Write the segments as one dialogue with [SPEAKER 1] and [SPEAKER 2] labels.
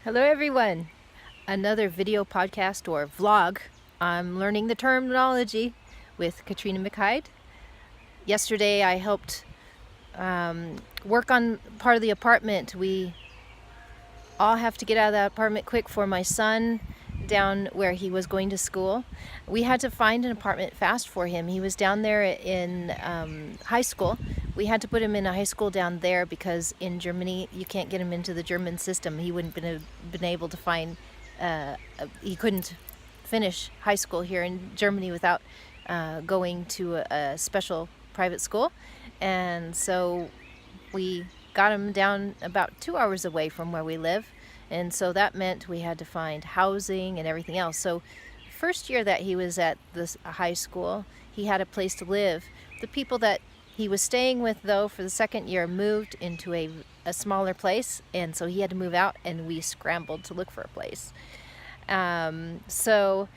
[SPEAKER 1] Hello everyone! Another video podcast or vlog. I'm learning the terminology with Katrina McHyde. Yesterday I helped work on part of the apartment. We all have to get out of that apartment quick for my son down where he was going to school. We had to find an apartment fast for him. He was down there in high school. We had to put him in a high school down there because in Germany you can't get him into the German system. He wouldn't have been able to find, he couldn't finish high school here in Germany without going to a special private school. And so we got him down about 2 hours away from where we live. And so that meant we had to find housing and everything else. So first year that he was at this high school, he had a place to live. The people that he was staying with, though, for the second year moved into a smaller place, and so he had to move out, and we scrambled to look for a place. So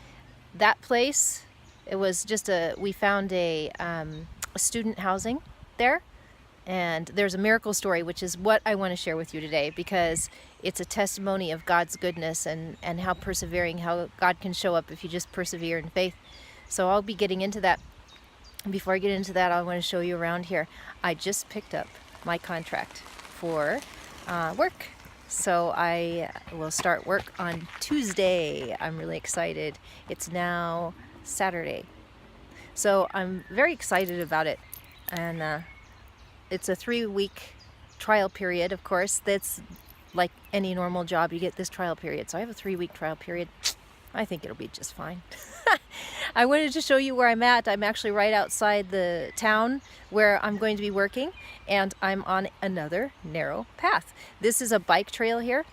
[SPEAKER 1] that place, it was just we found a student housing there. And there's a miracle story, which is what I want to share with you today, because it's a testimony of God's goodness and how persevering, how God can show up if you just persevere in faith. So I'll be getting into that. Before I get into that, I want to show you around here. I just picked up my contract for work. So I will start work on Tuesday. I'm really excited. It's now Saturday. So I'm very excited about it. And it's a 3-week trial period, of course. That's like any normal job, you get this trial period. So I have a 3-week trial period. I think it'll be just fine. I wanted to show you where I'm at. I'm actually right outside the town where I'm going to be working, and I'm on another narrow path. This is a bike trail here.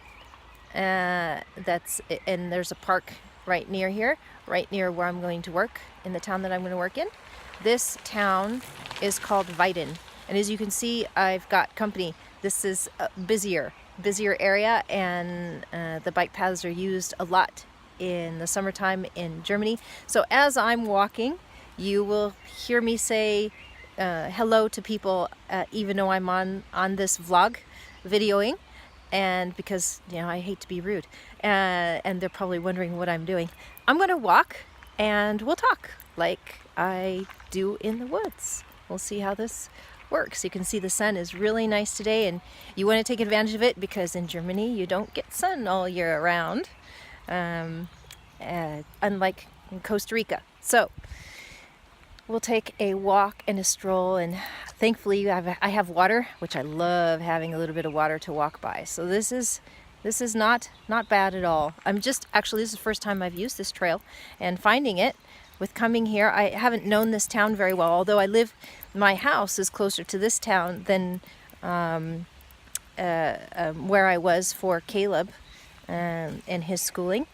[SPEAKER 1] And there's a park right near here, right near where I'm going to work, in the town that I'm going to work in. This town is called Weiden. And as you can see, I've got company. This is a busier area, and the bike paths are used a lot in the summertime in Germany. So as I'm walking, you will hear me say hello to people, even though I'm on this vlog videoing, and because I hate to be rude, and they're probably wondering what I'm doing. I'm going to walk and we'll talk like I do in the woods. We'll see how this works. You can see the sun is really nice today, and you want to take advantage of it because in Germany you don't get sun all year round, unlike in Costa Rica. So we'll take a walk and a stroll, and thankfully I have water, which I love having a little bit of water to walk by. So this is not bad at all. This is the first time I've used this trail, and finding it with coming here. I haven't known this town very well, although my house is closer to this town than where I was for Caleb and his schooling.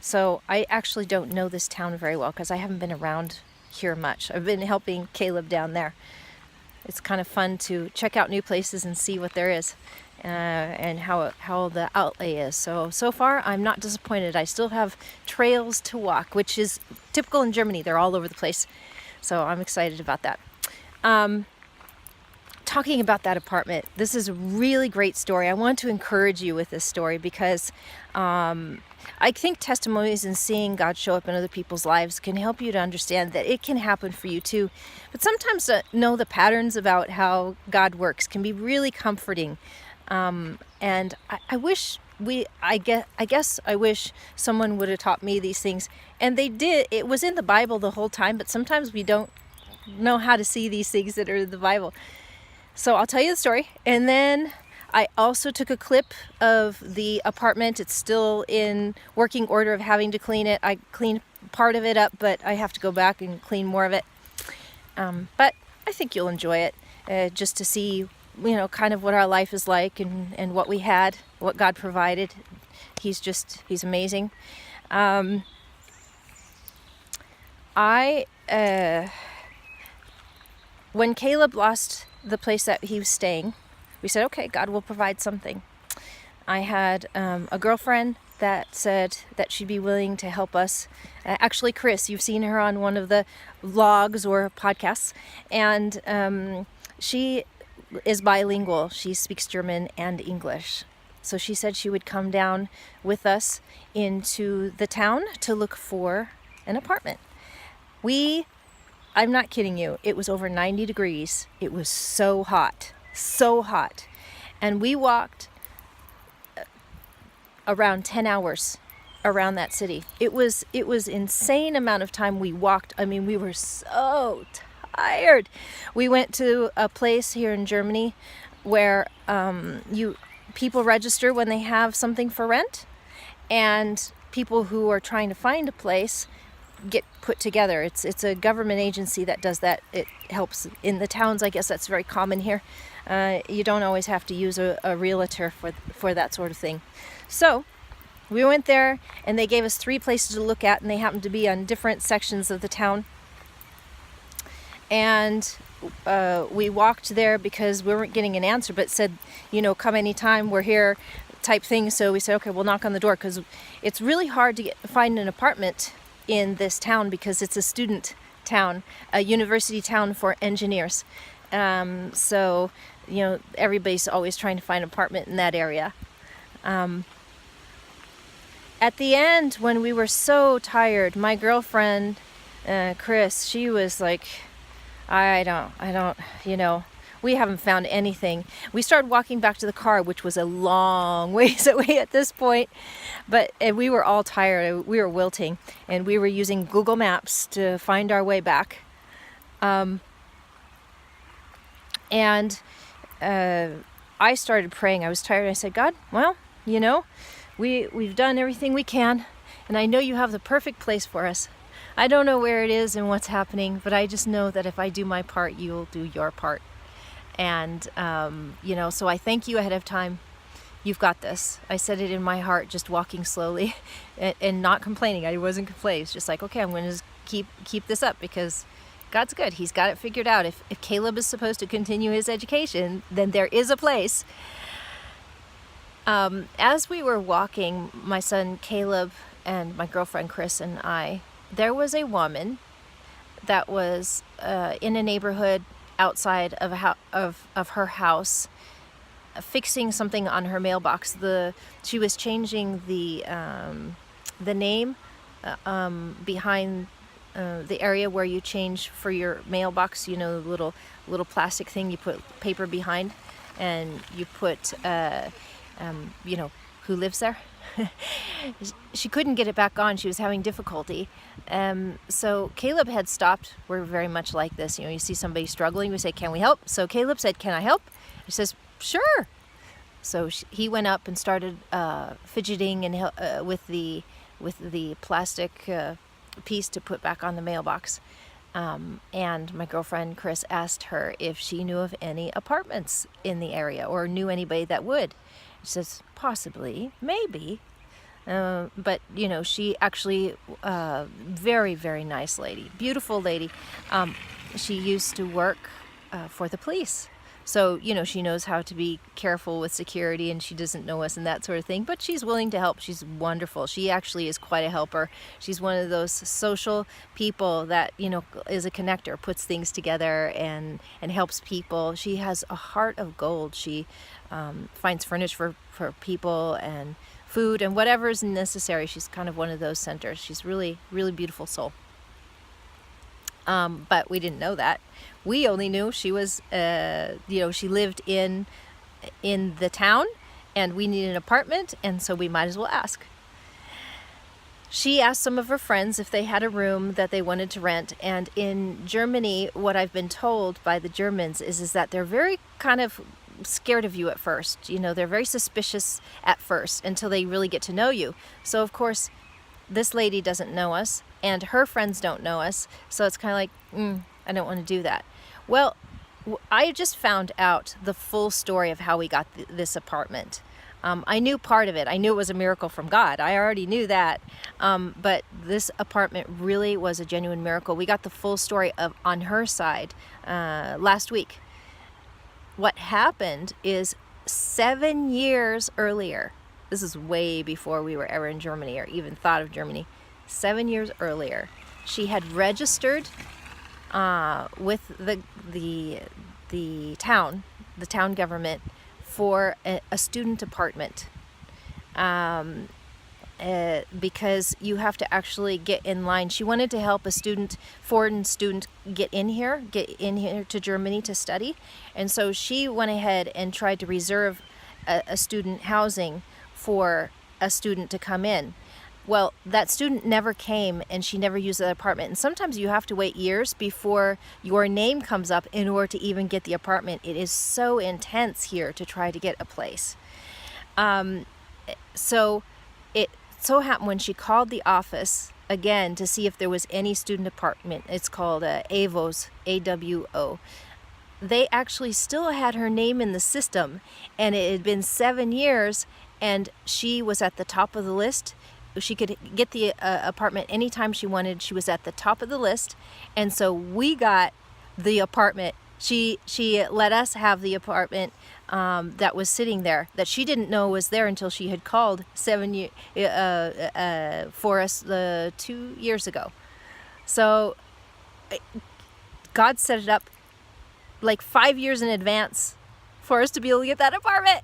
[SPEAKER 1] So I actually don't know this town very well because I haven't been around here much. I've been helping Caleb down there. It's kind of fun to check out new places and see what there is. And how the outlay is. So far I'm not disappointed. I still have trails to walk, which is typical in Germany. They're all over the place. So I'm excited about that. Talking about that apartment, this is a really great story. I want to encourage you with this story because I think testimonies and seeing God show up in other people's lives can help you to understand that it can happen for you too. But sometimes to know the patterns about how God works can be really comforting. And I wish I guess I wish someone would have taught me these things. And they did. It was in the Bible the whole time, but sometimes we don't know how to see these things that are in the Bible. So I'll tell you the story. And then I also took a clip of the apartment. It's still in working order of having to clean it. I cleaned part of it up, but I have to go back and clean more of it. But I think you'll enjoy it, just to see kind of what our life is like and what we had, what God provided. He's amazing. When Caleb lost the place that he was staying, we said, okay, God will provide something. I had a girlfriend that said that she'd be willing to help us. Actually, Chris, you've seen her on one of the vlogs or podcasts, and she is bilingual. She speaks German and English. So she said she would come down with us into the town to look for an apartment. I'm not kidding you, it was over 90 degrees. It was so hot, so hot. And we walked around 10 hours around that city. It was insane amount of time we walked. I mean, we were so tired. We went to a place here in Germany where people register when they have something for rent, and people who are trying to find a place get put together. It's a government agency that does that. It helps in the towns. I guess that's very common here. You don't always have to use a realtor for that sort of thing. So we went there, and they gave us 3 places to look at, and they happened to be on different sections of the town. And we walked there because we weren't getting an answer, but said, come anytime, we're here type thing. So we said, okay, we'll knock on the door, because it's really hard to find an apartment in this town because it's a student town, a university town for engineers. So everybody's always trying to find an apartment in that area. At the end, when we were so tired, my girlfriend, Chris, she was like, I don't, we haven't found anything. We started walking back to the car, which was a long ways away at this point, and we were all tired. We were wilting, and we were using Google Maps to find our way back. And I started praying. I was tired. I said, God, well, we've done everything we can, and I know you have the perfect place for us. I don't know where it is and what's happening, but I just know that if I do my part, you'll do your part. And, so I thank you ahead of time. You've got this. I said it in my heart, just walking slowly and not complaining. I wasn't complaining. It's just like, okay, I'm going to keep this up because God's good. He's got it figured out. If Caleb is supposed to continue his education, then there is a place. As we were walking, my son Caleb and my girlfriend Chris and I, there was a woman that was in a neighborhood outside of her house, fixing something on her mailbox. She was changing the name behind the area where you change for your mailbox. The little plastic thing you put paper behind, and you put who lives there. She couldn't get it back on. She was having difficulty. So Caleb had stopped. We're very much like this. You see somebody struggling, we say, can we help? So Caleb said, can I help? He says, sure. So he went up and started fidgeting and with the plastic piece to put back on the mailbox. And my girlfriend Chris asked her if she knew of any apartments in the area or knew anybody that would. She says, possibly, maybe. But, she actually, very, very nice lady, beautiful lady. She used to work for the police. So, she knows how to be careful with security, and she doesn't know us and that sort of thing. But she's willing to help. She's wonderful. She actually is quite a helper. She's one of those social people that, is a connector, puts things together and helps people. She has a heart of gold. She finds furniture for people and food and whatever is necessary. She's kind of one of those centers. She's really, really beautiful soul. But we didn't know that. We only knew she was, she lived in the town, and we needed an apartment, and so we might as well ask. She asked some of her friends if they had a room that they wanted to rent, and in Germany, what I've been told by the Germans is that they're very kind of scared of you at first. They're very suspicious at first until they really get to know you. So, of course, this lady doesn't know us, and her friends don't know us, so it's kind of like, I don't want to do that. Well, I just found out the full story of how we got this apartment. I knew part of it. I knew it was a miracle from God. I already knew that. But this apartment really was a genuine miracle. We got the full story on her side last week. What happened is 7 years earlier, this is way before we were ever in Germany or even thought of Germany, 7 years earlier, she had registered with the town government for a student apartment because you have to actually get in line. She wanted to help a foreign student get in here to Germany to study. And so she went ahead and tried to reserve a student housing for a student to come in. Well, that student never came, and she never used that apartment. And sometimes you have to wait years before your name comes up in order to even get the apartment. It is so intense here to try to get a place. So it so happened when she called the office again to see if there was any student apartment. It's called AWO, AWO. They actually still had her name in the system, and it had been 7 years, and she was at the top of the list. She could get the apartment anytime she wanted. She was at the top of the list, and so we got the apartment. She let us have the apartment that was sitting there, that she didn't know was there until she had called for us 2 years ago. So God set it up like 5 years in advance for us to be able to get that apartment.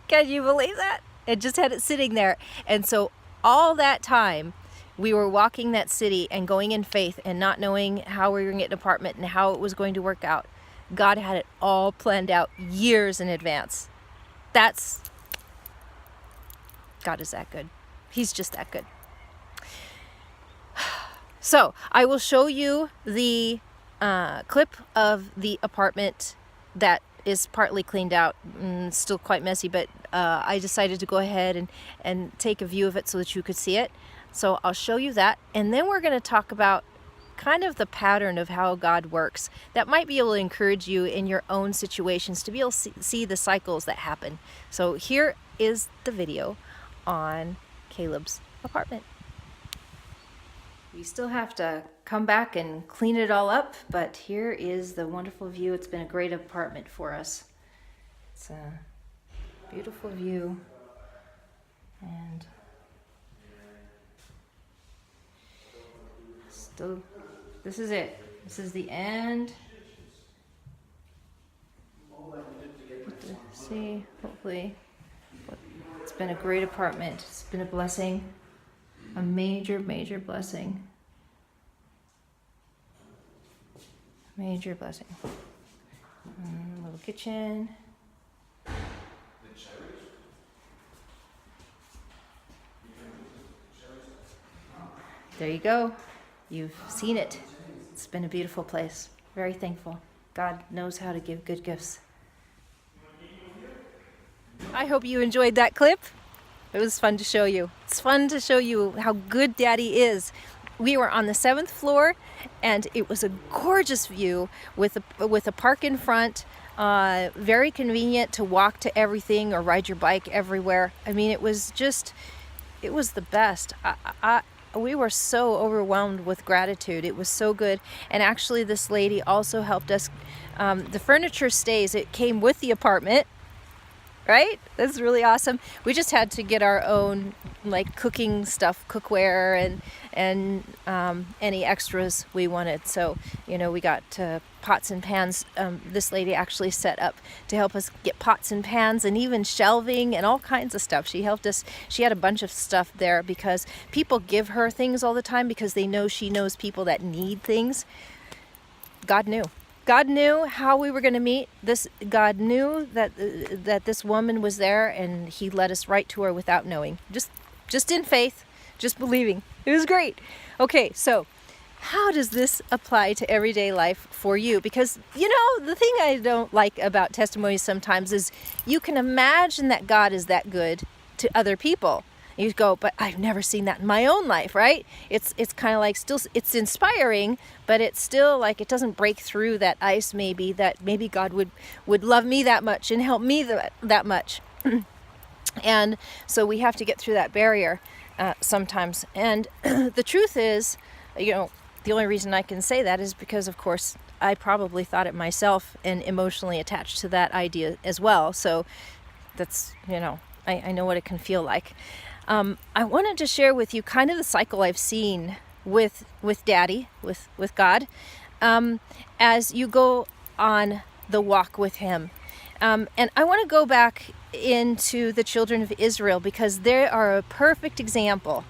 [SPEAKER 1] Can you believe that? It just had it sitting there. And so all that time we were walking that city and going in faith and not knowing how we were going to get an apartment and how it was going to work out. God had it all planned out years in advance. God is that good. He's just that good. So I will show you the clip of the apartment that is partly cleaned out, still quite messy, but I decided to go ahead and take a view of it so that you could see it. So I'll show you that, and then we're going to talk about kind of the pattern of how God works. That might be able to encourage you in your own situations to be able to see the cycles that happen. So here is the video on Caleb's apartment. We still have to come back and clean it all up, but here is the wonderful view. It's been a great apartment for us. It's a beautiful view, and still, this is it. This is the end. See, hopefully, it's been a great apartment. It's been a blessing, a major, major blessing. Major blessing. Little kitchen. There you go. You've seen it. It's been a beautiful place. Very thankful. God knows how to give good gifts. I hope you enjoyed that clip. It was fun to show you. It's fun to show you how good Daddy is. We were on the 7th floor, and it was a gorgeous view with a park in front. Very convenient to walk to everything or ride your bike everywhere. I mean, it was the best. We were so overwhelmed with gratitude. It was so good. And actually, this lady also helped us. The furniture stays. It came with the apartment, right? That's really awesome. We just had to get our own like cooking stuff, cookware, and any extras we wanted. So, we got pots and pans. This lady actually set up to help us get pots and pans and even shelving and all kinds of stuff. She helped us. She had a bunch of stuff there because people give her things all the time because they know she knows people that need things. God knew. God knew how we were going to meet. God knew that this woman was there, and He led us right to her without knowing. Just in faith, just believing. It was great. Okay, so how does this apply to everyday life for you? Because, the thing I don't like about testimonies sometimes is you can imagine that God is that good to other people. You go, but I've never seen that in my own life, right? It's kind of like still, it's inspiring, but it's still like it doesn't break through that ice maybe, that maybe God would love me that much and help me that much. And so we have to get through that barrier sometimes. And the truth is, the only reason I can say that is because, of course, I probably thought it myself and emotionally attached to that idea as well. So that's, I know what it can feel like. I wanted to share with you kind of the cycle I've seen with Daddy, with God, as you go on the walk with Him. And I want to go back into the children of Israel because they are a perfect example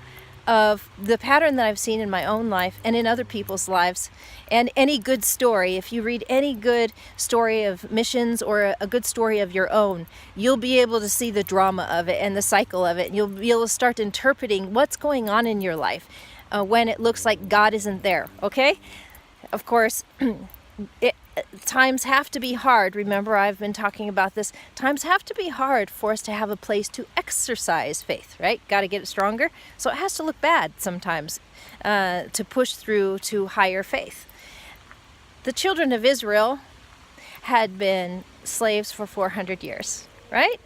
[SPEAKER 1] of the pattern that I've seen in my own life and in other people's lives. And any good story, if you read any good story of missions or a good story of your own, you'll be able to see the drama of it and the cycle of it. And you'll be able to start interpreting what's going on in your life when it looks like God isn't there, okay? Of course, times have to be hard. Remember, I've been talking about this. Times have to be hard for us to have a place to exercise faith, right? Got to get it stronger. So it has to look bad sometimes to push through to higher faith. The children of Israel had been slaves for 400 years, right?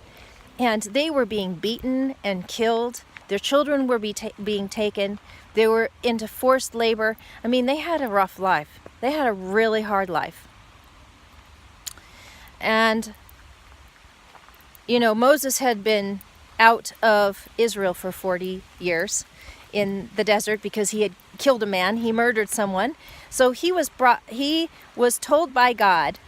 [SPEAKER 1] And they were being beaten and killed. Their children were being taken. They were into forced labor. I mean, they had a rough life. They had a really hard life. And, Moses had been out of Israel for 40 years in the desert because he had killed a man. He murdered someone. So he was told by God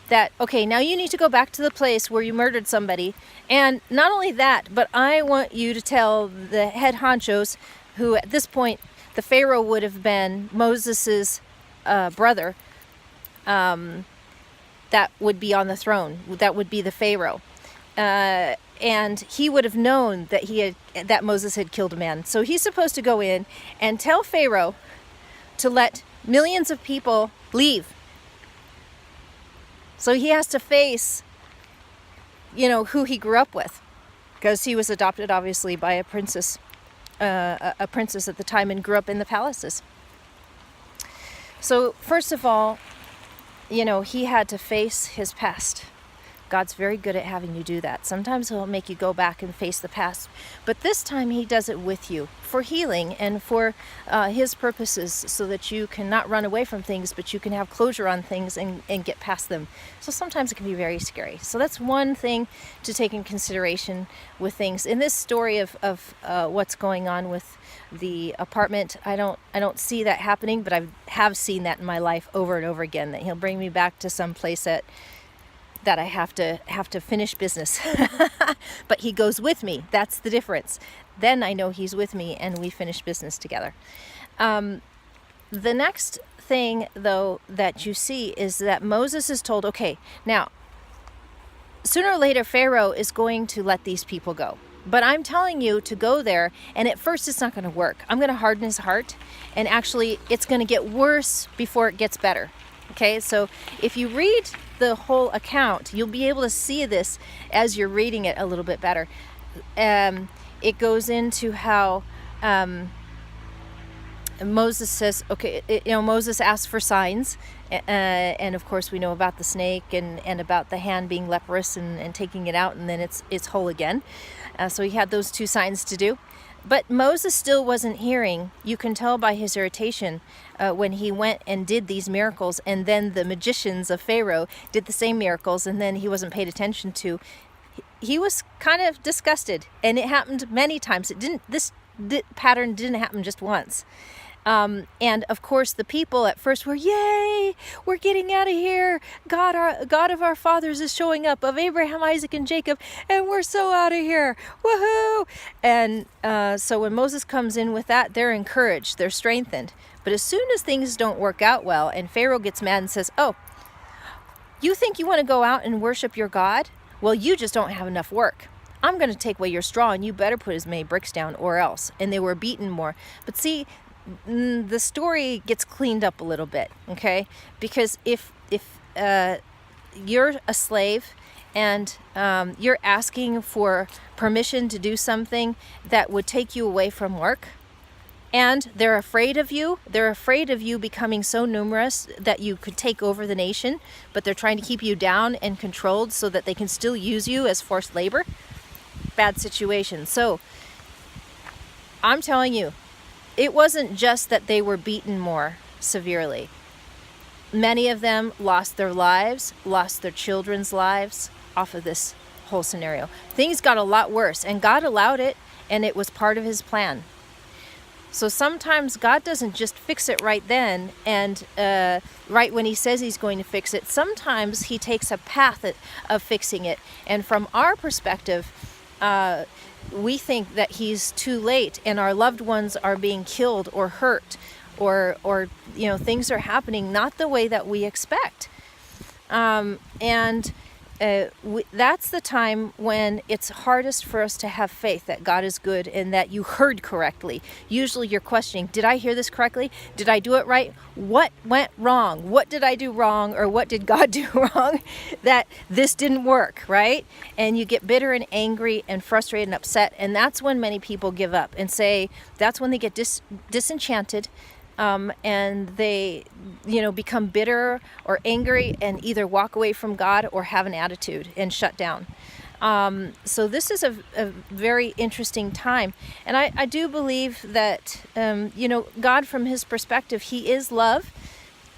[SPEAKER 1] that, okay, now you need to go back to the place where you murdered somebody. And not only that, but I want you to tell the head honchos, who at this point, the Pharaoh would have been Moses's brother, that would be on the throne. That would be the Pharaoh. And he would have known that Moses had killed a man. So he's supposed to go in and tell Pharaoh to let millions of people leave. So he has to face, who he grew up with, because he was adopted, obviously, by a princess at the time, and grew up in the palaces. So first of all, he had to face his past. God's very good at having you do that. Sometimes he'll make you go back and face the past, but this time he does it with you for healing and for his purposes, so that you can not run away from things, but you can have closure on things and get past them. So sometimes it can be very scary. So that's one thing to take in consideration with things. In this story of what's going on with the apartment, I don't see that happening, but I have seen that in my life over and over again, that he'll bring me back to some place that I have to finish business. But he goes with me. That's the difference. Then I know he's with me and we finish business together. The next thing, though, that you see is that Moses is told, okay, now, sooner or later, Pharaoh is going to let these people go. But I'm telling you to go there, and at first it's not going to work. I'm going to harden his heart, and actually it's going to get worse before it gets better. Okay, so if you read the whole account, you'll be able to see this as you're reading it a little bit better. It goes into how Moses says, okay, Moses asks for signs, and of course we know about the snake and about the hand being leprous and taking it out, and then it's whole again. So he had those two signs to do. But Moses still wasn't hearing. You can tell by his irritation when he went and did these miracles, and then the magicians of Pharaoh did the same miracles, and then he wasn't paid attention to. He was kind of disgusted, and it happened many times. This pattern didn't happen just once. And of course, the people at first were, yay, we're getting out of here. God of our fathers is showing up, of Abraham, Isaac, and Jacob, and we're so out of here. Woohoo! And so when Moses comes in with that, they're encouraged, they're strengthened. But as soon as things don't work out well, and Pharaoh gets mad and says, oh, you think you want to go out and worship your God? Well, you just don't have enough work. I'm going to take away your straw, and you better put as many bricks down or else. And they were beaten more. But see, the story gets cleaned up a little bit, okay? Because if you're a slave and you're asking for permission to do something that would take you away from work, and they're afraid of you becoming so numerous that you could take over the nation, but they're trying to keep you down and controlled so that they can still use you as forced labor, bad situation. So I'm telling you, it wasn't just that they were beaten more severely. Many of them lost their lives, lost their children's lives off of this whole scenario. Things got a lot worse, and God allowed it, and it was part of his plan. So sometimes God doesn't just fix it right then and right when he says he's going to fix it. Sometimes he takes a path of fixing it. And from our perspective, we think that he's too late and our loved ones are being killed or hurt, or things are happening not the way that we expect. That's the time when it's hardest for us to have faith that God is good and that you heard correctly. Usually you're questioning, did I hear this correctly? Did I do it right? What went wrong? What did I do wrong? Or what did God do wrong that this didn't work, right? And you get bitter and angry and frustrated and upset. And that's when many people give up and say, that's when they get disenchanted. And they, become bitter or angry and either walk away from God or have an attitude and shut down. So this is a very interesting time. And I do believe that, God, from his perspective, he is love,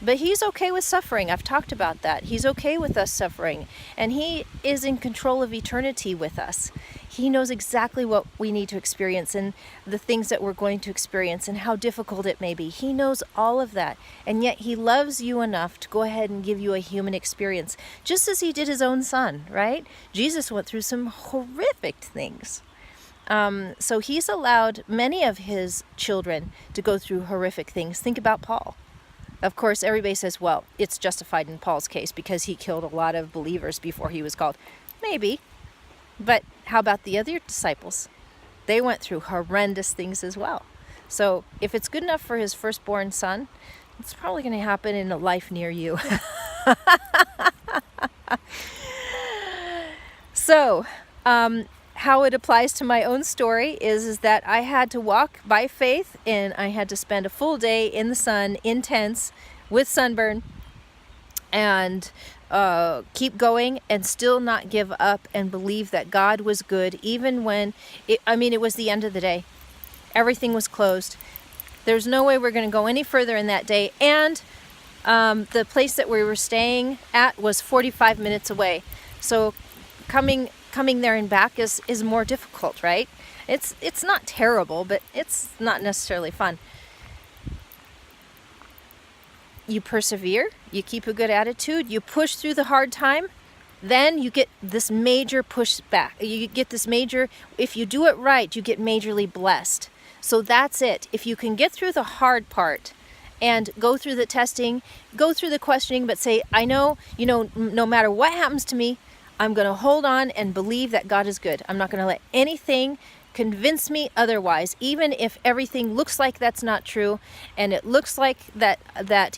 [SPEAKER 1] but he's okay with suffering. I've talked about that. He's okay with us suffering, and he is in control of eternity with us. He knows exactly what we need to experience and the things that we're going to experience and how difficult it may be. He knows all of that. And yet he loves you enough to go ahead and give you a human experience, just as he did his own son, right? Jesus went through some horrific things. So he's allowed many of his children to go through horrific things. Think about Paul. Of course, everybody says, well, it's justified in Paul's case because he killed a lot of believers before he was called. Maybe. But how about the other disciples? They went through horrendous things as well. So if it's good enough for his firstborn son, it's probably going to happen in a life near you. So, how it applies to my own story is that I had to walk by faith, and I had to spend a full day in the sun, in tents, with sunburn, and keep going and still not give up and believe that God was good, even when, it was the end of the day. Everything was closed. There's no way we're going to go any further in that day. And the place that we were staying at was 45 minutes away. So coming there and back is more difficult, right? It's not terrible, but it's not necessarily fun. You persevere, you keep a good attitude, you push through the hard time, then you get this major push back. You get this major, if you do it right, you get majorly blessed. So that's it. If you can get through the hard part and go through the testing, go through the questioning, but say, I know, no matter what happens to me, I'm going to hold on and believe that God is good. I'm not going to let anything convince me otherwise, even if everything looks like that's not true, and it looks like that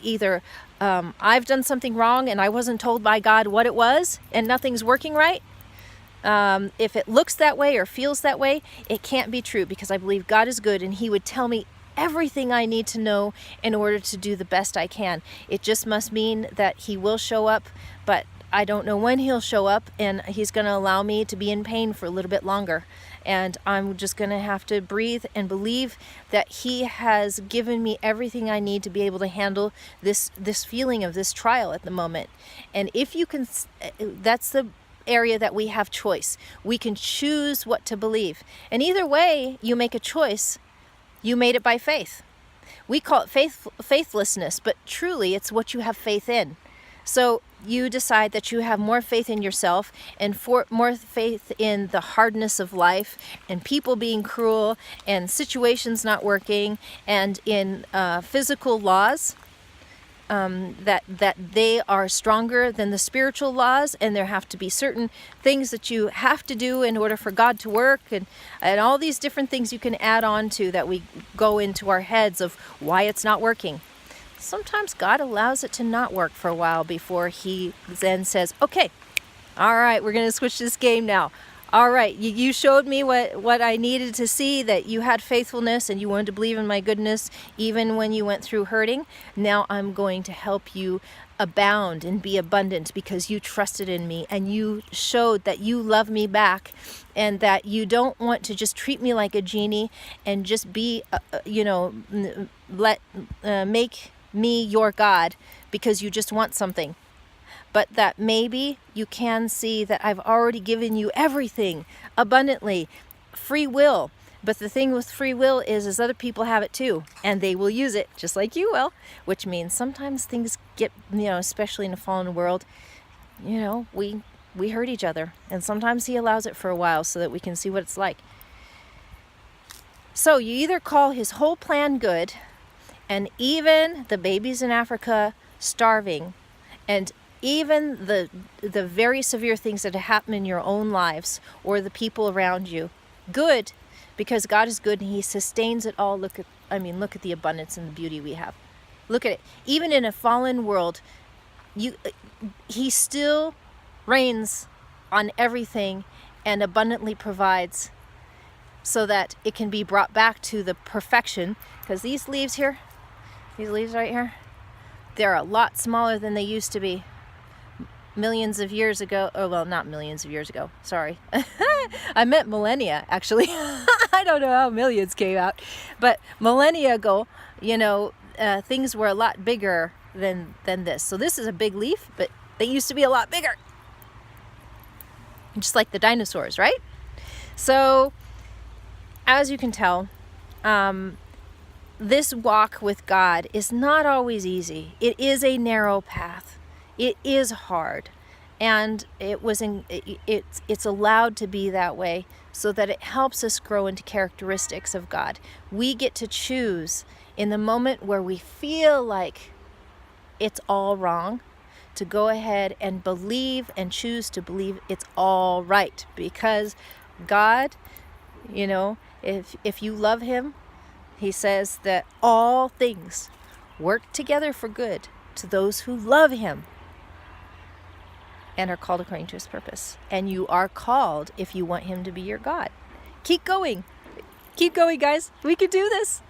[SPEAKER 1] either I've done something wrong and I wasn't told by God what it was, and nothing's working right. If it looks that way or feels that way, it can't be true, because I believe God is good and he would tell me everything I need to know in order to do the best I can. It just must mean that he will show up, but I don't know when he'll show up, and he's going to allow me to be in pain for a little bit longer. And I'm just going to have to breathe and believe that he has given me everything I need to be able to handle this feeling of this trial at the moment. And if you can, that's the area that we have choice. We can choose what to believe. And either way you make a choice, you made it by faith. We call it faithlessness, but truly it's what you have faith in. So you decide that you have more faith in yourself and more faith in the hardness of life and people being cruel and situations not working and in physical laws, that they are stronger than the spiritual laws, and there have to be certain things that you have to do in order for God to work, and all these different things you can add on to that we go into our heads of why it's not working. Sometimes God allows it to not work for a while before he then says, okay, all right, we're going to switch this game now. All right, you showed me what I needed to see, that you had faithfulness and you wanted to believe in my goodness even when you went through hurting. Now I'm going to help you abound and be abundant because you trusted in me and you showed that you love me back, and that you don't want to just treat me like a genie and just be, make me your God because you just want something. But that maybe you can see that I've already given you everything abundantly, free will, But the thing with free will is other people have it too, and they will use it just like you will, which means sometimes things get, especially in a fallen world, we hurt each other, and sometimes he allows it for a while so that we can see what it's like. So you either call his whole plan good, and even the babies in Africa starving, and even the very severe things that happen in your own lives or the people around you, good, because God is good and he sustains it all. Look at the abundance and the beauty we have. Look at it. Even in a fallen world, he still reigns on everything and abundantly provides so that it can be brought back to the perfection. Because these leaves right here, they're a lot smaller than they used to be millions of years ago. Oh, well, not millions of years ago. Sorry. I meant millennia, actually. I don't know how millions came out. But millennia ago, things were a lot bigger than this. So this is a big leaf, but they used to be a lot bigger. Just like the dinosaurs, right? So, as you can tell, this walk with God is not always easy. It is a narrow path. It is hard, and it's allowed to be that way so that it helps us grow into characteristics of God. We get to choose in the moment where we feel like it's all wrong to go ahead and believe and choose to believe it's all right, because God, if you love him, he says that all things work together for good to those who love him and are called according to his purpose. And you are called if you want him to be your God. Keep going. Keep going, guys. We can do this.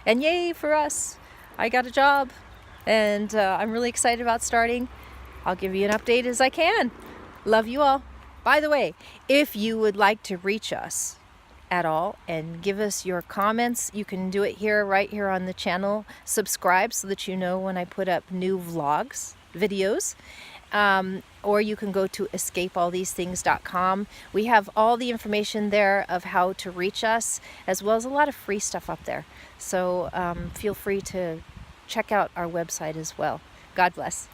[SPEAKER 1] And yay for us. I got a job, and I'm really excited about starting. I'll give you an update as I can. Love you all. By the way, if you would like to reach us at all and give us your comments, you can do it right here on the channel. Subscribe so that you know when I put up new videos. Or you can go to escapeallthesethings.com. We have all the information there of how to reach us, as well as a lot of free stuff up there. So feel free to check out our website as well. God bless.